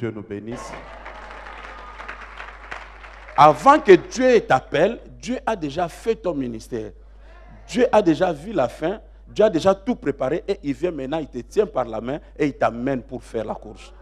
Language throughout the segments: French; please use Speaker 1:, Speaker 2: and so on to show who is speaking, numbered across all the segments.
Speaker 1: Dieu nous bénisse. Avant que Dieu t'appelle, Dieu a déjà fait ton ministère. Dieu a déjà vu la fin, Dieu a déjà tout préparé et il vient maintenant, il te tient par la main et il t'amène pour faire la course.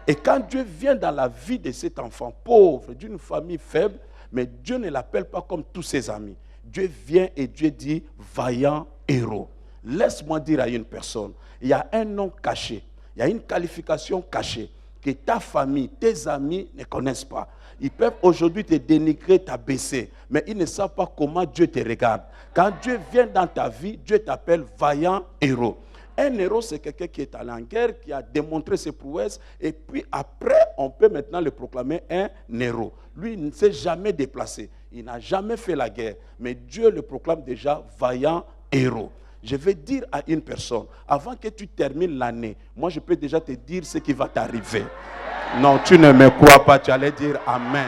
Speaker 1: Et quand Dieu vient dans la vie de cet enfant pauvre, d'une famille faible, mais Dieu ne l'appelle pas comme tous ses amis. Dieu vient et Dieu dit, vaillant héros. Laisse-moi dire à une personne, il y a un nom caché, il y a une qualification cachée que ta famille, tes amis ne connaissent pas. Ils peuvent aujourd'hui te dénigrer, t'abaisser, mais ils ne savent pas comment Dieu te regarde. Quand Dieu vient dans ta vie, Dieu t'appelle vaillant héros. Un héros, c'est quelqu'un qui est allé en guerre, qui a démontré ses prouesses, et puis après, on peut maintenant le proclamer un héros. Lui, il ne s'est jamais déplacé, il n'a jamais fait la guerre, mais Dieu le proclame déjà vaillant héros. Je vais dire à une personne, avant que tu termines l'année, moi je peux déjà te dire ce qui va t'arriver. Non, tu ne me crois pas, tu allais dire Amen.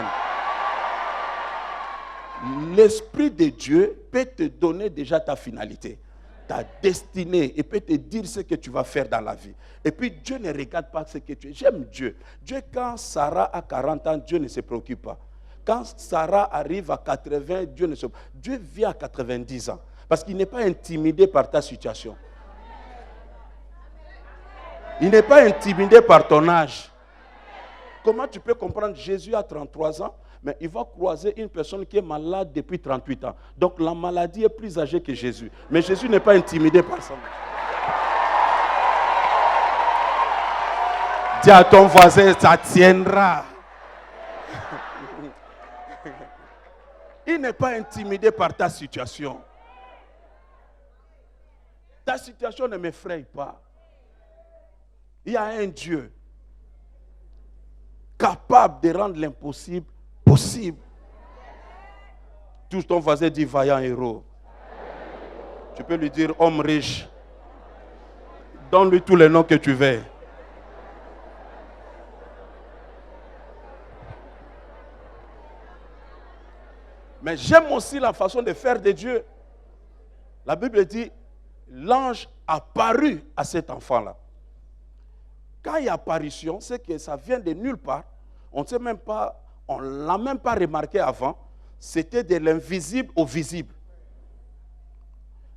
Speaker 1: L'Esprit de Dieu peut te donner déjà ta finalité, ta destinée, et peut te dire ce que tu vas faire dans la vie. Et puis Dieu ne regarde pas ce que tu es. J'aime Dieu. Dieu, quand Sarah a 40 ans, Dieu ne se préoccupe pas. Quand Sarah arrive à 80, Dieu ne se préoccupe pas. Dieu vient à 90 ans. Parce qu'il n'est pas intimidé par ta situation. Il n'est pas intimidé par ton âge. Comment tu peux comprendre? Jésus a 33 ans, mais il va croiser une personne qui est malade depuis 38 ans. Donc la maladie est plus âgée que Jésus. Mais Jésus n'est pas intimidé par son âge. Dis à ton voisin, ça tiendra. Il n'est pas intimidé par ta situation. Ta situation ne m'effraie pas. Il y a un Dieu capable de rendre l'impossible possible. Tous ton voisin dit vaillant héros. Tu peux lui dire homme riche. Donne-lui tous les noms que tu veux. Mais j'aime aussi la façon de faire de Dieu. La Bible dit, l'ange apparut à cet enfant-là. Quand il y a apparition, c'est que ça vient de nulle part. On ne sait même pas, on ne l'a même pas remarqué avant. C'était de l'invisible au visible.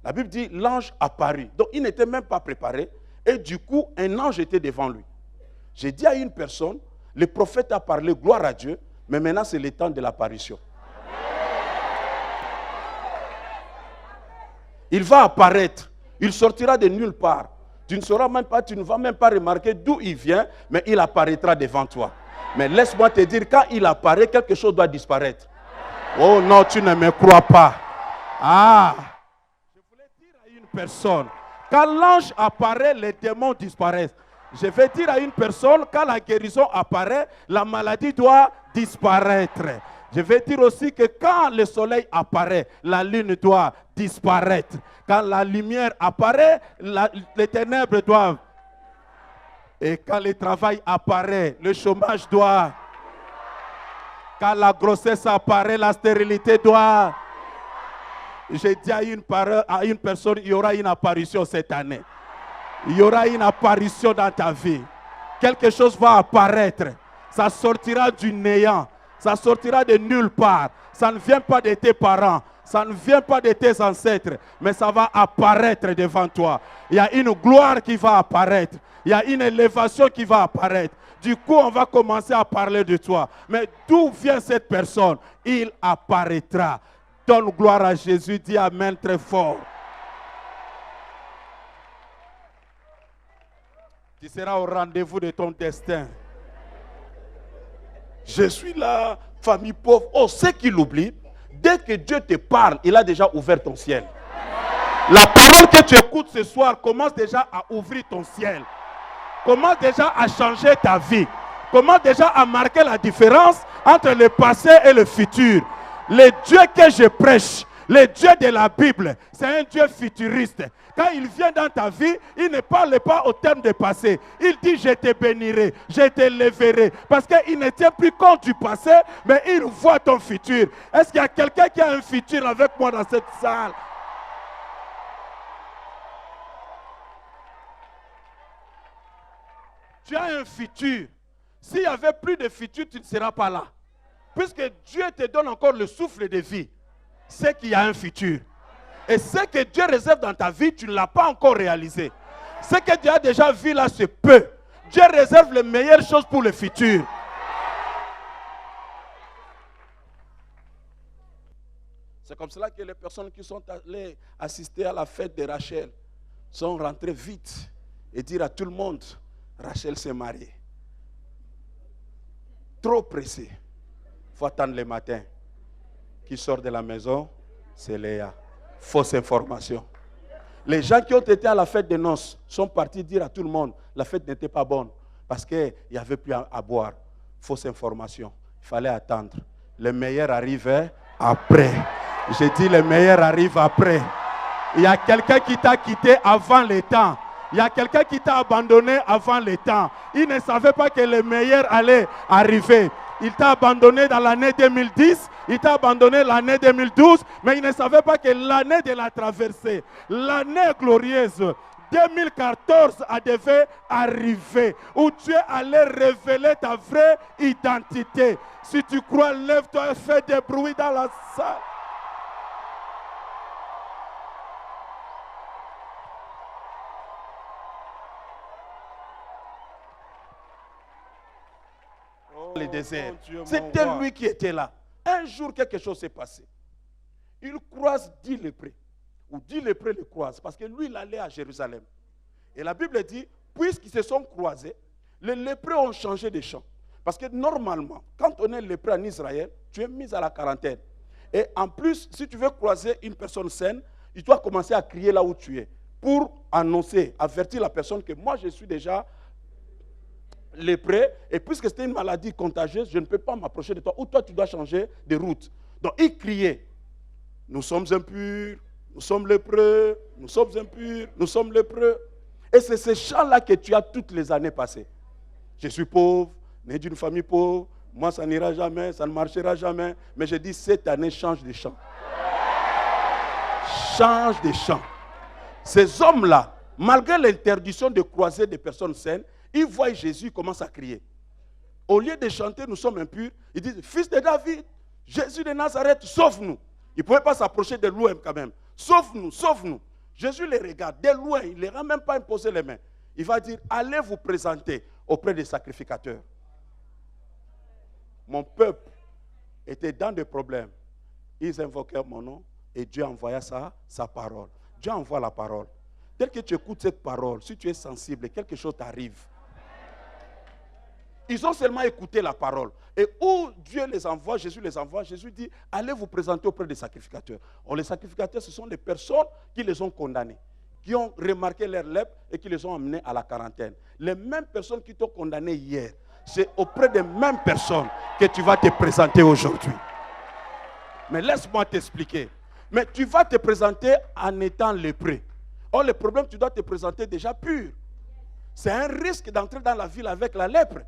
Speaker 1: La Bible dit, l'ange apparut. Donc il n'était même pas préparé. Et du coup, un ange était devant lui. J'ai dit à une personne, le prophète a parlé, gloire à Dieu, mais maintenant c'est le temps de l'apparition. Il va apparaître. Il sortira de nulle part. Tu ne sauras même pas, tu ne vas même pas remarquer d'où il vient, mais il apparaîtra devant toi. Mais laisse-moi te dire, quand il apparaît, quelque chose doit disparaître. Oh non, tu ne me crois pas. Ah! Je voulais dire à une personne, quand l'ange apparaît, les démons disparaissent. Je vais dire à une personne, quand la guérison apparaît, la maladie doit disparaître. Je vais dire aussi que quand le soleil apparaît, la lune doit disparaître. Quand la lumière apparaît, les ténèbres doivent. Et quand le travail apparaît, le chômage doit. Quand la grossesse apparaît, la stérilité doit. J'ai dit à une personne, il y aura une apparition cette année. Il y aura une apparition dans ta vie. Quelque chose va apparaître. Ça sortira du néant. Ça sortira de nulle part. Ça ne vient pas de tes parents. Ça ne vient pas de tes ancêtres. Mais ça va apparaître devant toi. Il y a une gloire qui va apparaître. Il y a une élévation qui va apparaître. Du coup, on va commencer à parler de toi. Mais d'où vient cette personne? Il apparaîtra. Donne gloire à Jésus. Dis Amen très fort. Tu seras au rendez-vous de ton destin. Je suis là, famille pauvre. Oh, ce qu'il oublie, dès que Dieu te parle, il a déjà ouvert ton ciel. La parole que tu écoutes ce soir commence déjà à ouvrir ton ciel. Commence déjà à changer ta vie. Commence déjà à marquer la différence entre le passé et le futur. Le Dieu que je prêche, le Dieu de la Bible, c'est un Dieu futuriste. Quand il vient dans ta vie, il ne parle pas au terme de passé. Il dit, je te bénirai, je te lèverai. Parce qu'il ne tient plus compte du passé, mais il voit ton futur. Est-ce qu'il y a quelqu'un qui a un futur avec moi dans cette salle? Tu as un futur. S'il n'y avait plus de futur, tu ne seras pas là. Puisque Dieu te donne encore le souffle de vie, c'est qu'il y a un futur. Et ce que Dieu réserve dans ta vie, tu ne l'as pas encore réalisé. Ce que Dieu a déjà vu là, c'est peu. Dieu réserve les meilleures choses pour le futur. C'est comme cela que les personnes qui sont allées assister à la fête de Rachel sont rentrées vite et dire à tout le monde, Rachel s'est mariée. Trop pressé. Il faut attendre le matin. Qui sort de la maison, c'est Léa. Fausse information. Les gens qui ont été à la fête de noces sont partis dire à tout le monde, la fête n'était pas bonne parce qu'il n'y avait plus à boire. Fausse information. Il fallait attendre. Le meilleur arrivait après. J'ai dit le meilleur arrive après. Il y a quelqu'un qui t'a quitté avant le temps. Il y a quelqu'un qui t'a abandonné avant le temps. Il ne savait pas que le meilleur allait arriver. Il t'a abandonné dans l'année 2010, il t'a abandonné l'année 2012, mais il ne savait pas que l'année de la traversée, l'année glorieuse, 2014 devait arriver, où Dieu allait révéler ta vraie identité. Si tu crois, lève-toi et fais des bruits dans la salle. Les déserts. C'était lui qui était là. Un jour, quelque chose s'est passé. Il croise 10 lépreux. Ou 10 lépreux le croisent. Parce que lui, il allait à Jérusalem. Et la Bible dit, puisqu'ils se sont croisés, les lépreux ont changé de champ. Parce que normalement, quand on est lépreux en Israël, tu es mis à la quarantaine. Et en plus, si tu veux croiser une personne saine, il doit commencer à crier là où tu es. Pour annoncer, avertir la personne que moi, je suis déjà lépreux, et puisque c'était une maladie contagieuse, je ne peux pas m'approcher de toi, ou toi tu dois changer de route. Donc il criait, nous sommes impurs, nous sommes lépreux, nous sommes impurs, nous sommes lépreux. Et c'est ce chant-là que tu as toutes les années passées. Je suis pauvre, né d'une famille pauvre, moi ça n'ira jamais, ça ne marchera jamais, mais je dis cette année change de chant. Change de chant. Ces hommes-là, malgré l'interdiction de croiser des personnes saines, ils voient Jésus, ils commencent à crier. Au lieu de chanter, nous sommes impurs, ils disent, fils de David, Jésus de Nazareth, sauve-nous. Ils ne pouvaient pas s'approcher de loin quand même. Sauve-nous, sauve-nous. Jésus les regarde de loin, il ne leur a même pas imposé les mains. Il va dire, allez vous présenter auprès des sacrificateurs. Mon peuple était dans des problèmes. Ils invoquaient mon nom et Dieu envoya sa parole. Dieu envoie la parole. Dès que tu écoutes cette parole, si tu es sensible, quelque chose t'arrive. Ils ont seulement écouté la parole. Et où Dieu les envoie, Jésus les envoie, Jésus dit, allez vous présenter auprès des sacrificateurs. Or, les sacrificateurs, ce sont des personnes qui les ont condamnés, qui ont remarqué leur lèpre et qui les ont amenés à la quarantaine. Les mêmes personnes qui t'ont condamné hier, c'est auprès des mêmes personnes que tu vas te présenter aujourd'hui. Mais laisse-moi t'expliquer. Mais tu vas te présenter en étant lépreux. Or, le problème, tu dois te présenter déjà pur. C'est un risque d'entrer dans la ville avec la lèpre.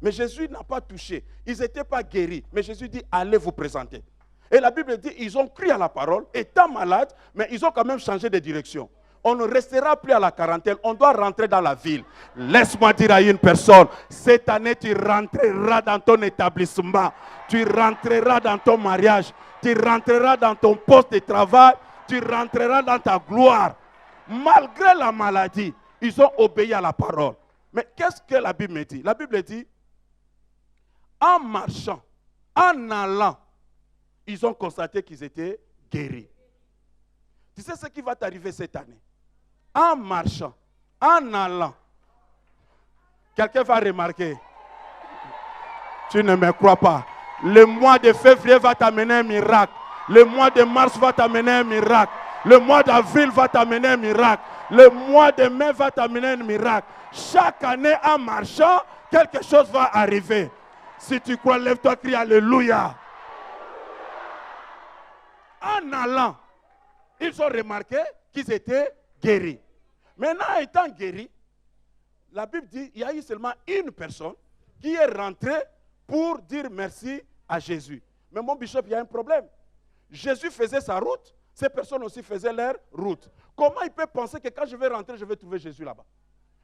Speaker 1: Mais Jésus n'a pas touché. Ils n'étaient pas guéris. Mais Jésus dit, allez vous présenter. Et la Bible dit, ils ont cru à la parole, étant malades, mais ils ont quand même changé de direction. On ne restera plus à la quarantaine, on doit rentrer dans la ville. Laisse-moi dire à une personne, cette année tu rentreras dans ton établissement, tu rentreras dans ton mariage, tu rentreras dans ton poste de travail, tu rentreras dans ta gloire. Malgré la maladie, ils ont obéi à la parole. Mais qu'est-ce que la Bible me dit? La Bible dit, en marchant, en allant, ils ont constaté qu'ils étaient guéris. Tu sais ce qui va t'arriver cette année? En marchant, en allant, quelqu'un va remarquer. Tu ne me crois pas. Le mois de février va t'amener un miracle. Le mois de mars va t'amener un miracle. Le mois d'avril va t'amener un miracle. Le mois de mai va t'amener un miracle. Chaque année, en marchant, quelque chose va arriver. Si tu crois, lève-toi, crie Alléluia. En allant, ils ont remarqué qu'ils étaient guéris. Maintenant, étant guéris, la Bible dit qu'il y a eu seulement une personne qui est rentrée pour dire merci à Jésus. Mais mon bishop, il y a un problème. Jésus faisait sa route, ces personnes aussi faisaient leur route. Comment il peut penser que quand je vais rentrer, je vais trouver Jésus là-bas?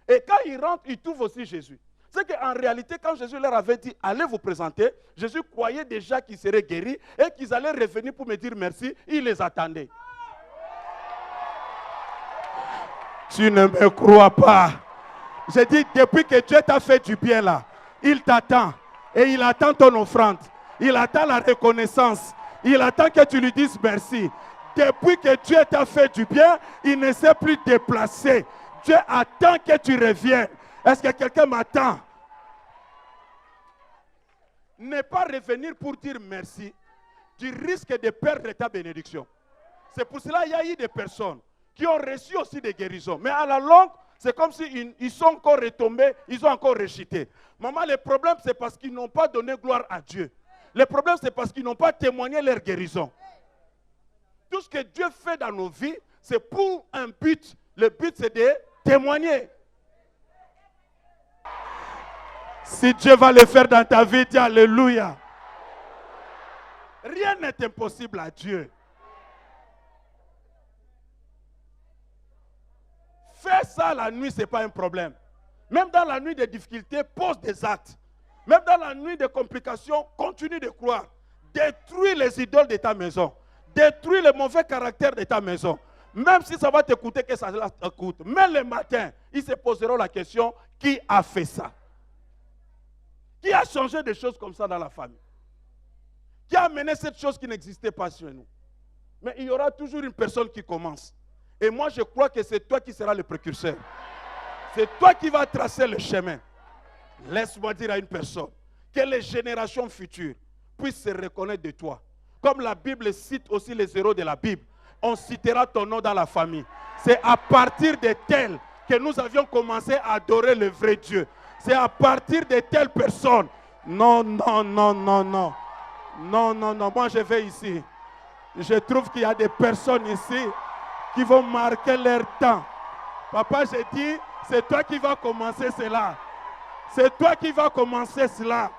Speaker 1: Et quand il rentre, il trouve aussi Jésus. C'est qu'en réalité, quand Jésus leur avait dit, allez vous présenter, Jésus croyait déjà qu'ils seraient guéris et qu'ils allaient revenir pour me dire merci. Il les attendait. Tu ne me crois pas. J'ai dit, depuis que Dieu t'a fait du bien là, il t'attend. Et il attend ton offrande. Il attend la reconnaissance. Il attend que tu lui dises merci. Depuis que Dieu t'a fait du bien, il ne s'est plus déplacé. Dieu attend que tu reviennes. Est-ce que quelqu'un m'attend? Ne pas revenir pour dire merci, tu risques de perdre ta bénédiction. C'est pour cela qu'il y a eu des personnes qui ont reçu aussi des guérisons. Mais à la longue, c'est comme s'ils sont encore retombés, ils ont encore rejeté. Maman, le problème, c'est parce qu'ils n'ont pas donné gloire à Dieu. Le problème, c'est parce qu'ils n'ont pas témoigné leur guérison. Tout ce que Dieu fait dans nos vies, c'est pour un but. Le but, c'est de témoigner. Si Dieu va le faire dans ta vie, dis alléluia. Rien n'est impossible à Dieu. Faire ça la nuit, ce n'est pas un problème. Même dans la nuit des difficultés, pose des actes. Même dans la nuit des complications, continue de croire. Détruis les idoles de ta maison. Détruis le mauvais caractère de ta maison. Même si ça va te coûter que ça te coûte. Mais le matin, ils se poseront la question, qui a fait ça? Qui a changé des choses comme ça dans la famille? Qui a amené cette chose qui n'existait pas chez nous? Mais il y aura toujours une personne qui commence. Et moi, je crois que c'est toi qui seras le précurseur. C'est toi qui vas tracer le chemin. Laisse-moi dire à une personne que les générations futures puissent se reconnaître de toi. Comme la Bible cite aussi les héros de la Bible, on citera ton nom dans la famille. C'est à partir de tel que nous avions commencé à adorer le vrai Dieu. C'est à partir de telle personne. Non, non, non, non, non. Non, non, non. Moi, je vais ici. Je trouve qu'il y a des personnes ici qui vont marquer leur temps. Papa, j'ai dit, c'est toi qui vas commencer cela. C'est toi qui vas commencer cela.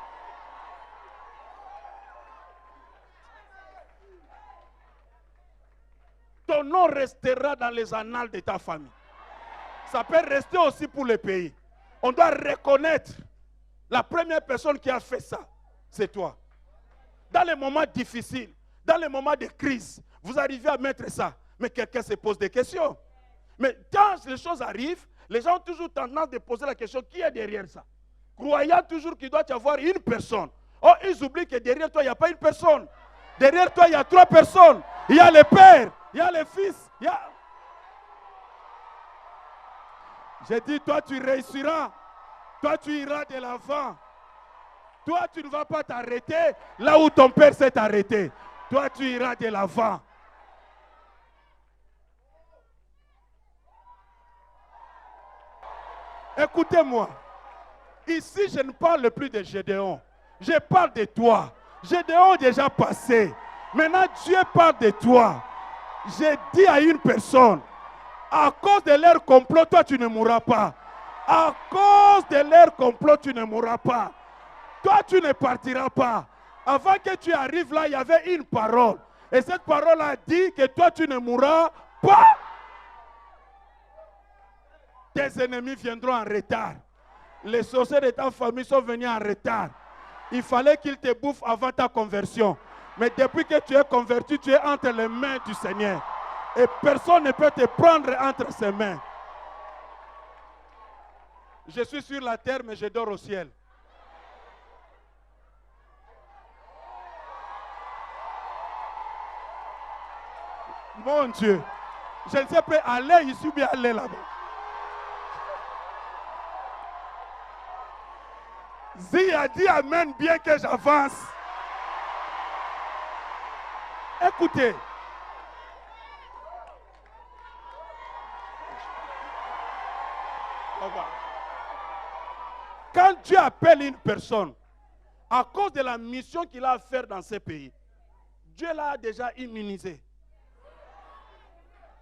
Speaker 1: Ton nom restera dans les annales de ta famille. Ça peut rester aussi pour le pays. On doit reconnaître la première personne qui a fait ça, c'est toi. Dans les moments difficiles, dans les moments de crise, vous arrivez à mettre ça. Mais quelqu'un se pose des questions. Mais quand les choses arrivent, les gens ont toujours tendance de poser la question, qui est derrière ça? Croyant toujours qu'il doit y avoir une personne. Oh, ils oublient que derrière toi, il n'y a pas une personne. Derrière toi, il y a 3 personnes. Il y a le Père, il y a le Fils, il y a... J'ai dit, toi tu réussiras, toi tu iras de l'avant. Toi tu ne vas pas t'arrêter là où ton père s'est arrêté. Toi tu iras de l'avant. Écoutez-moi, ici je ne parle plus de Gédéon, je parle de toi. Gédéon est déjà passé, maintenant Dieu parle de toi. J'ai dit à une personne, à cause de leur complot, toi tu ne mourras pas. À cause de leur complot, tu ne mourras pas. Toi tu ne partiras pas. Avant que tu arrives là, il y avait une parole. Et cette parole a dit que toi tu ne mourras pas. Tes ennemis viendront en retard. Les sorciers de ta famille sont venus en retard. Il fallait qu'ils te bouffent avant ta conversion. Mais depuis que tu es converti, tu es entre les mains du Seigneur. Et personne ne peut te prendre entre ses mains. Je suis sur la terre, mais je dors au ciel. Mon Dieu, je ne sais pas aller ici ou bien aller là-bas. Zi a dit amen bien que j'avance. Écoutez. Quand Dieu appelle une personne, à cause de la mission qu'il a à faire dans ce pays, Dieu l'a déjà immunisé.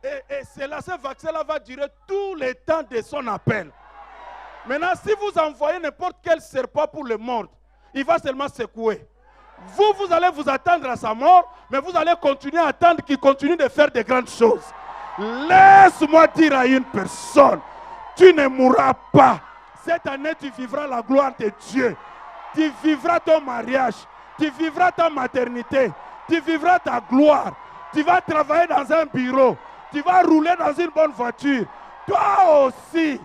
Speaker 1: Et ce vaccin-là va durer tout le temps de son appel. Maintenant, si vous envoyez n'importe quel serpent pour le mordre, il va seulement secouer. Vous allez vous attendre à sa mort, mais vous allez continuer à attendre qu'il continue de faire de grandes choses. Laisse-moi dire à une personne, tu ne mourras pas.
Speaker 2: Cette année, tu vivras la gloire de Dieu. Tu vivras ton mariage. Tu vivras ta maternité. Tu vivras ta gloire. Tu vas travailler dans un bureau. Tu vas rouler dans une bonne voiture. Toi aussi.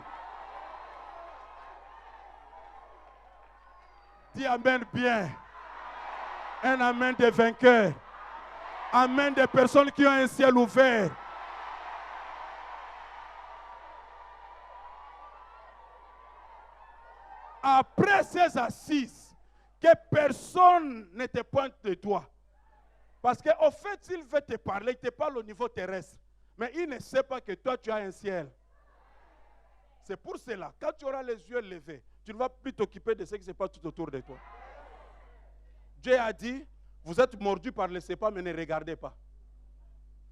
Speaker 2: Dis amen bien. Un amen des vainqueurs. Amen des personnes qui ont un ciel ouvert. Après ces assises, que personne ne te pointe de doigt. Parce qu'au fait, s'il veut te parler, il te parle au niveau terrestre. Mais il ne sait pas que toi, tu as un ciel. C'est pour cela, quand tu auras les yeux levés, tu ne vas plus t'occuper de ce qui se passe tout autour de toi. Dieu a dit, vous êtes mordus par le serpent, mais ne regardez pas.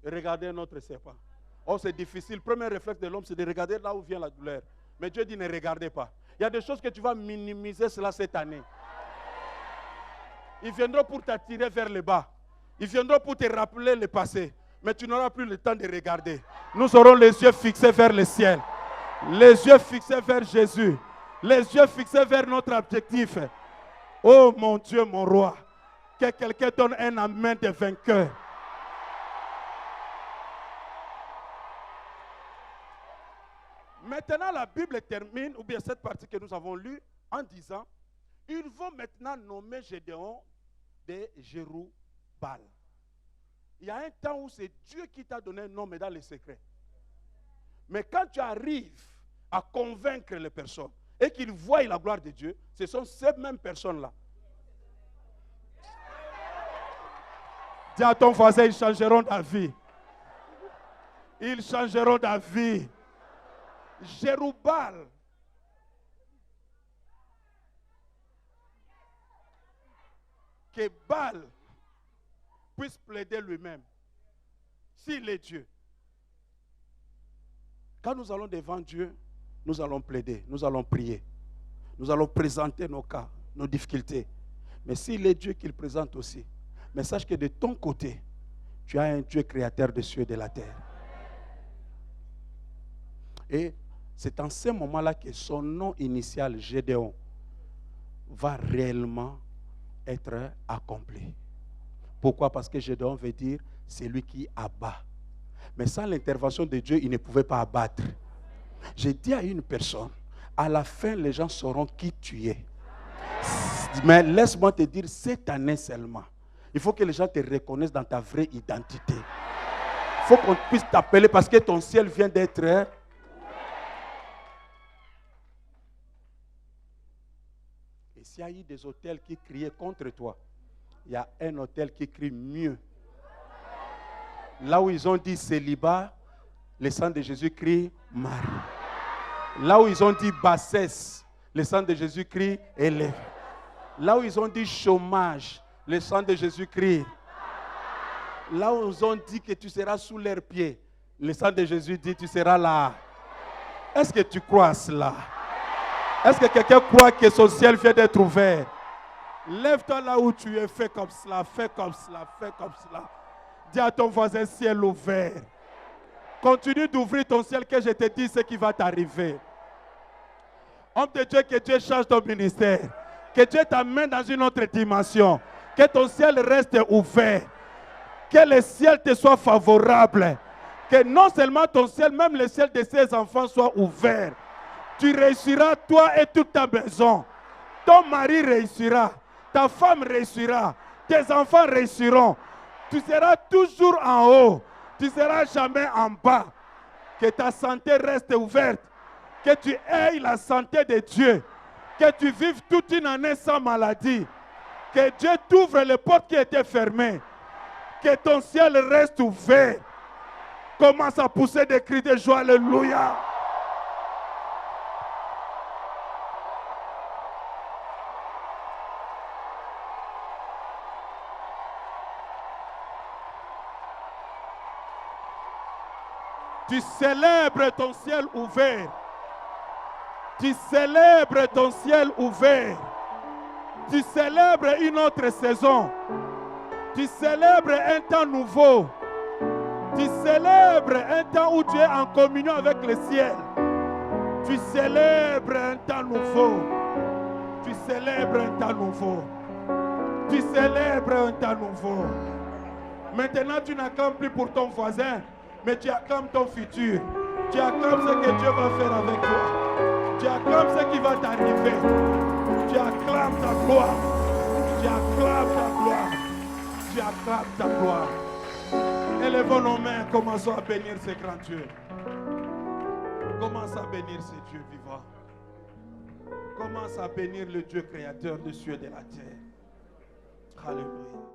Speaker 2: Regardez notre serpent. Oh, c'est difficile. Le premier réflexe de l'homme, c'est de regarder là où vient la douleur. Mais Dieu dit, ne regardez pas. Il y a des choses que tu vas minimiser cela cette année. Ils viendront pour t'attirer vers le bas. Ils viendront pour te rappeler le passé. Mais tu n'auras plus le temps de regarder. Nous aurons les yeux fixés vers le ciel. Les yeux fixés vers Jésus. Les yeux fixés vers notre objectif. Oh mon Dieu, mon roi. Que quelqu'un donne un amen de vainqueur. Maintenant, la Bible termine, ou bien cette partie que nous avons lue, en disant, ils vont maintenant nommer Gédéon de Jérubbal. Il y a un temps où c'est Dieu qui t'a donné un nom, mais dans les secrets. Mais quand tu arrives à convaincre les personnes et qu'ils voient la gloire de Dieu, ce sont ces mêmes personnes-là. Dis à ton voisin, ils changeront d'avis. Ils changeront d'avis. Jérubbal. Que Baal puisse plaider lui-même. S'il est Dieu. Quand nous allons devant Dieu, nous allons plaider, nous allons prier. Nous allons présenter nos cas, nos difficultés. Mais s'il est Dieu qu'il présente aussi, mais sache que de ton côté, tu as un Dieu créateur des cieux et de la terre. Et c'est en ce moment-là que son nom initial, Gédéon, va réellement être accompli. Pourquoi? Parce que Gédéon veut dire c'est lui qui abat. Mais sans l'intervention de Dieu, il ne pouvait pas abattre. J'ai dit à une personne, à la fin, les gens sauront qui tu es. Mais laisse-moi te dire, cette année seulement, il faut que les gens te reconnaissent dans ta vraie identité. Il faut qu'on puisse t'appeler parce que ton ciel vient d'être... Et s'il y a eu des hôtels qui criaient contre toi, il y a un hôtel qui crie mieux. Là où ils ont dit célibat, le sang de Jésus crie Marie. Là où ils ont dit bassesse, le sang de Jésus crie élève. Là où ils ont dit chômage, le sang de Jésus crie. Là où ils ont dit que tu seras sous leurs pieds, le sang de Jésus dit tu seras là. Est-ce que tu crois à cela? Est-ce que quelqu'un croit que son ciel vient d'être ouvert? Lève-toi là où tu es, fais comme cela, fais comme cela, fais comme cela. Dis à ton voisin, ciel ouvert. Continue d'ouvrir ton ciel que je te dis ce qui va t'arriver. Homme de Dieu, que Dieu change ton ministère. Que Dieu t'amène dans une autre dimension. Que ton ciel reste ouvert. Que le ciel te soit favorable. Que non seulement ton ciel, même le ciel de ses enfants soit ouvert. Tu réussiras, toi et toute ta maison. Ton mari réussira. Ta femme réussira. Tes enfants réussiront. Tu seras toujours en haut. Tu ne seras jamais en bas. Que ta santé reste ouverte. Que tu aies la santé de Dieu. Que tu vives toute une année sans maladie. Que Dieu t'ouvre les portes qui étaient fermées. Que ton ciel reste ouvert. Commence à pousser des cris de joie. Alléluia. Tu célèbres ton ciel ouvert. Tu célèbres ton ciel ouvert. Tu célèbres une autre saison. Tu célèbres un temps nouveau. Tu célèbres un temps où tu es en communion avec le ciel. Tu célèbres un temps nouveau. Tu célèbres un temps nouveau. Tu célèbres un temps nouveau. Maintenant, tu n'acclames plus pour ton voisin, mais tu acclames ton futur. Tu acclames ce que Dieu va faire avec toi. Tu acclames ce qui va t'arriver. Tu acclames ta gloire. Tu acclames ta gloire. Tu acclames ta gloire. Élevons nos mains, commençons à bénir ces grands dieux. Commence à bénir ces dieux vivants. Commence à bénir le Dieu créateur des cieux et de la terre. Alléluia.